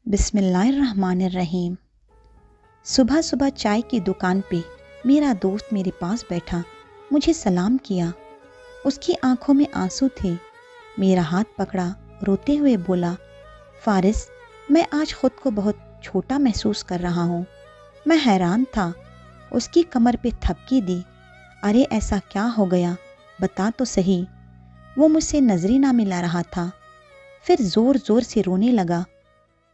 बिस्मिल्लाहिर्रहमानिर्रहीम। सुबह सुबह चाय की दुकान पे मेरा दोस्त मेरे पास बैठा, मुझे सलाम किया। उसकी आंखों में आंसू थे। मेरा हाथ पकड़ा, रोते हुए बोला, फारिस, मैं आज खुद को बहुत छोटा महसूस कर रहा हूँ। मैं हैरान था। उसकी कमर पे थपकी दी। अरे ऐसा क्या हो गया, बता तो सही। वो मुझसे नजरें ना मिला रहा था। फिर जोर जोर से रोने लगा।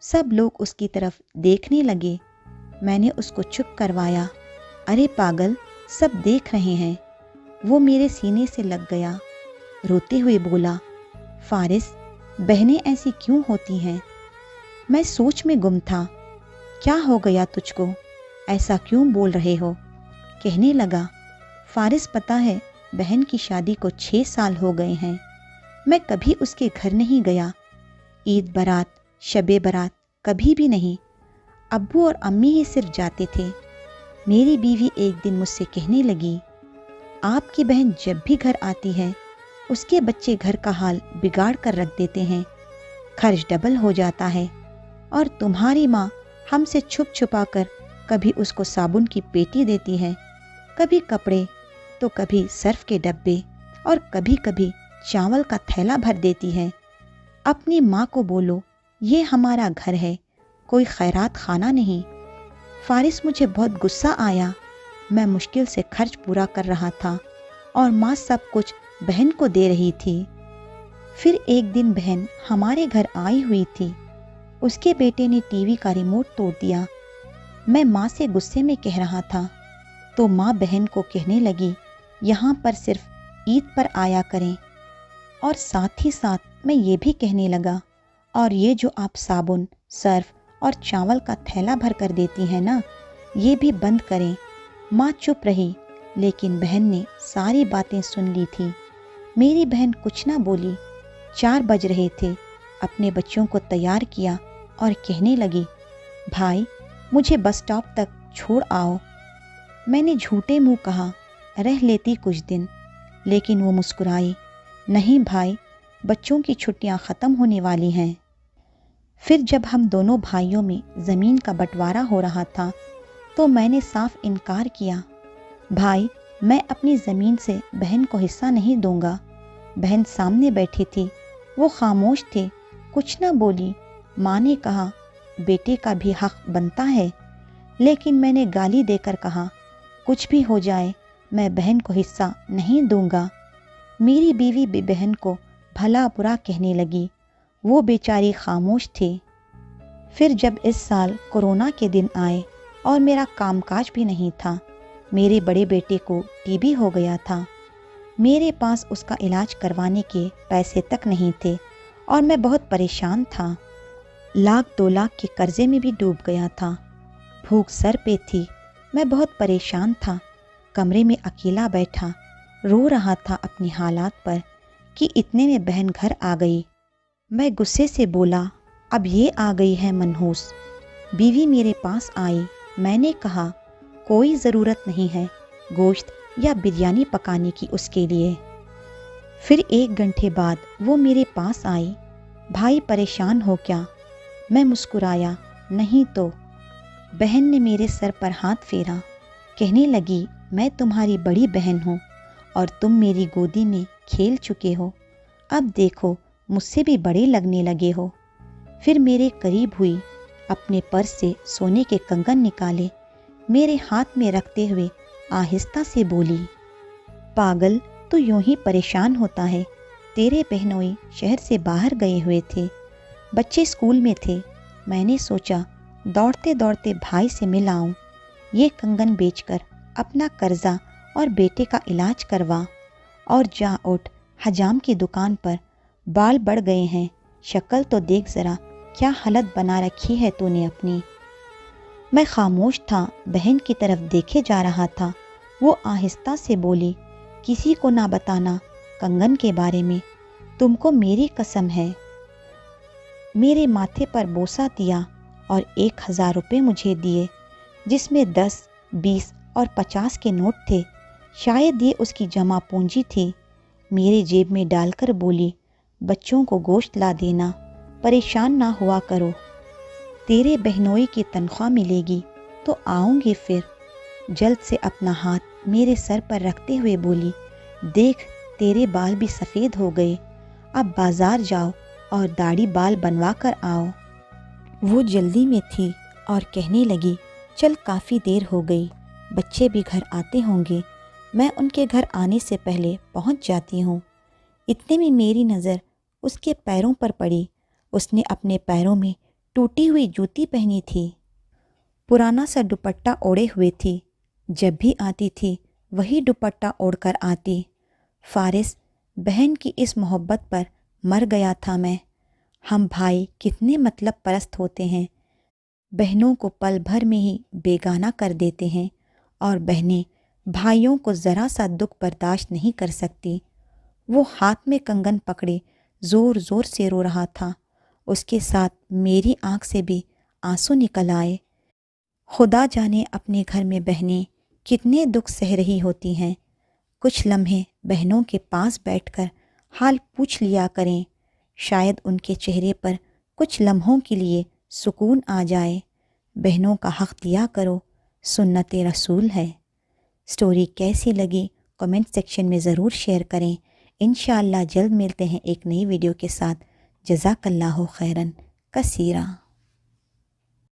सब लोग उसकी तरफ देखने लगे। मैंने उसको चुप करवाया। अरे पागल, सब देख रहे हैं। वो मेरे सीने से लग गया। रोते हुए बोला, फारिस, बहनें ऐसी क्यों होती हैं? मैं सोच में गुम था। क्या हो गया तुझको, ऐसा क्यों बोल रहे हो? कहने लगा, फारिस, पता है बहन की शादी को 6 साल हो गए हैं। मैं कभी उसके घर नहीं गया। ईद बारात, शबे बारात कभी भी नहीं। अब्बू और अम्मी ही सिर्फ जाते थे। मेरी बीवी एक दिन मुझसे कहने लगी, आपकी बहन जब भी घर आती है उसके बच्चे घर का हाल बिगाड़ कर रख देते हैं। खर्च डबल हो जाता है। और तुम्हारी माँ हमसे छुप छुपा कर कभी उसको साबुन की पेटी देती है, कभी कपड़े, तो कभी सर्फ के डब्बे, और कभी कभी चावल का थैला भर देती है। अपनी माँ को बोलो, ये हमारा घर है, कोई खैरात खाना नहीं। फारिस, मुझे बहुत गुस्सा आया। मैं मुश्किल से खर्च पूरा कर रहा था और माँ सब कुछ बहन को दे रही थी। फिर एक दिन बहन हमारे घर आई हुई थी। उसके बेटे ने टीवी का रिमोट तोड़ दिया। मैं माँ से गुस्से में कह रहा था तो माँ बहन को कहने लगी, यहाँ पर सिर्फ ईद पर आया करें। और साथ ही साथ मैं ये भी कहने लगा, और ये जो आप साबुन, सर्फ और चावल का थैला भर कर देती हैं ना, ये भी बंद करें। माँ चुप रही, लेकिन बहन ने सारी बातें सुन ली थी। मेरी बहन कुछ ना बोली। 4 बज रहे थे। अपने बच्चों को तैयार किया और कहने लगी, भाई मुझे बस स्टॉप तक छोड़ आओ। मैंने झूठे मुंह कहा, रह लेती कुछ दिन, लेकिन वो मुस्कुराई, नहीं भाई, बच्चों की छुट्टियां ख़त्म होने वाली हैं। फिर जब हम दोनों भाइयों में ज़मीन का बंटवारा हो रहा था तो मैंने साफ इनकार किया, भाई मैं अपनी ज़मीन से बहन को हिस्सा नहीं दूंगा। बहन सामने बैठी थी, वो खामोश थे, कुछ ना बोली। माँ ने कहा, बेटे का भी हक बनता है, लेकिन मैंने गाली देकर कहा, कुछ भी हो जाए मैं बहन को हिस्सा नहीं दूंगा। मेरी बीवी भी बहन को भला बुरा कहने लगी। वो बेचारी खामोश थी। फिर जब इस साल कोरोना के दिन आए और मेरा कामकाज भी नहीं था, मेरे बड़े बेटे को टीबी हो गया था। मेरे पास उसका इलाज करवाने के पैसे तक नहीं थे और मैं बहुत परेशान था। 1-2 लाख के कर्जे में भी डूब गया था। भूख सर पे थी। मैं बहुत परेशान था। कमरे में अकेला बैठा रो रहा था अपनी हालात पर कि इतने में बहन घर आ गई। मैं गुस्से से बोला, अब ये आ गई है मनहूस। बीवी मेरे पास आई। मैंने कहा, कोई ज़रूरत नहीं है गोश्त या बिरयानी पकाने की उसके लिए। फिर 1 घंटे बाद वो मेरे पास आई। भाई परेशान हो क्या? मैं मुस्कुराया, नहीं तो। बहन ने मेरे सर पर हाथ फेरा, कहने लगी, मैं तुम्हारी बड़ी बहन हूँ और तुम मेरी गोदी में खेल चुके हो। अब देखो मुझसे भी बड़े लगने लगे हो। फिर मेरे करीब हुई, अपने पर्स से सोने के कंगन निकाले, मेरे हाथ में रखते हुए आहिस्ता से बोली, पागल, तू यूं ही परेशान होता है। तेरे बहनोई शहर से बाहर गए हुए थे, बच्चे स्कूल में थे। मैंने सोचा दौड़ते दौड़ते भाई से मिल आऊं। ये कंगन बेचकर अपना कर्जा और बेटे का इलाज करवा। और जा उठ, हजाम की दुकान पर। बाल बढ़ गए हैं, शक्ल तो देख ज़रा, क्या हालत बना रखी है तूने अपनी। मैं खामोश था, बहन की तरफ देखे जा रहा था। वो आहिस्ता से बोली, किसी को ना बताना कंगन के बारे में, तुमको मेरी कसम है। मेरे माथे पर बोसा दिया और 1000 रुपये मुझे दिए, जिसमें 10, 20 और 50 के नोट थे। शायद ये उसकी जमा पूंजी थी। मेरे जेब में डालकर बोली, बच्चों को गोश्त ला देना, परेशान ना हुआ करो। تیرے بہنوئی کی تنخواہ ملے گی تو آؤں گی پھر۔ جلد سے اپنا ہاتھ میرے سر پر رکھتے ہوئے بولی، دیکھ تیرے بال بھی سفید ہو گئے، اب بازار جاؤ اور داڑھی بال بنوا کر آؤ۔ وہ جلدی میں تھی اور کہنے لگی، چل کافی دیر ہو گئی، بچے بھی گھر آتے ہوں گے، میں ان کے گھر آنے سے پہلے پہنچ جاتی ہوں۔ اتنے میں میری نظر اس کے پیروں پر پڑی۔ اس نے اپنے پیروں میں ٹوٹی ہوئی جوتی پہنی تھی، پرانا سا دوپٹہ اوڑھے ہوئے تھی۔ جب بھی آتی تھی وہی دوپٹہ اوڑھ کر آتی۔ فارس، بہن کی اس محبت پر مر گیا تھا میں۔ ہم بھائی کتنے مطلب پرست ہوتے ہیں، بہنوں کو پل بھر میں ہی بیگانہ کر دیتے ہیں، اور بہنیں بھائیوں کو ذرا سا دکھ برداشت نہیں کر سکتی۔ وہ ہاتھ میں کنگن پکڑے زور زور سے رو رہا تھا، اس کے ساتھ میری آنکھ سے بھی آنسو نکل آئے۔ خدا جانے اپنے گھر میں بہنیں کتنے دکھ سہ رہی ہوتی ہیں۔ کچھ لمحے بہنوں کے پاس بیٹھ کر حال پوچھ لیا کریں، شاید ان کے چہرے پر کچھ لمحوں کے لیے سکون آ جائے۔ بہنوں کا حق دیا کرو، سنت رسول ہے۔ سٹوری کیسی لگی کمنٹ سیکشن میں ضرور شیئر کریں۔ انشاءاللہ جلد ملتے ہیں ایک نئی ویڈیو کے ساتھ۔ جزاک اللہ خیرن کثیرا۔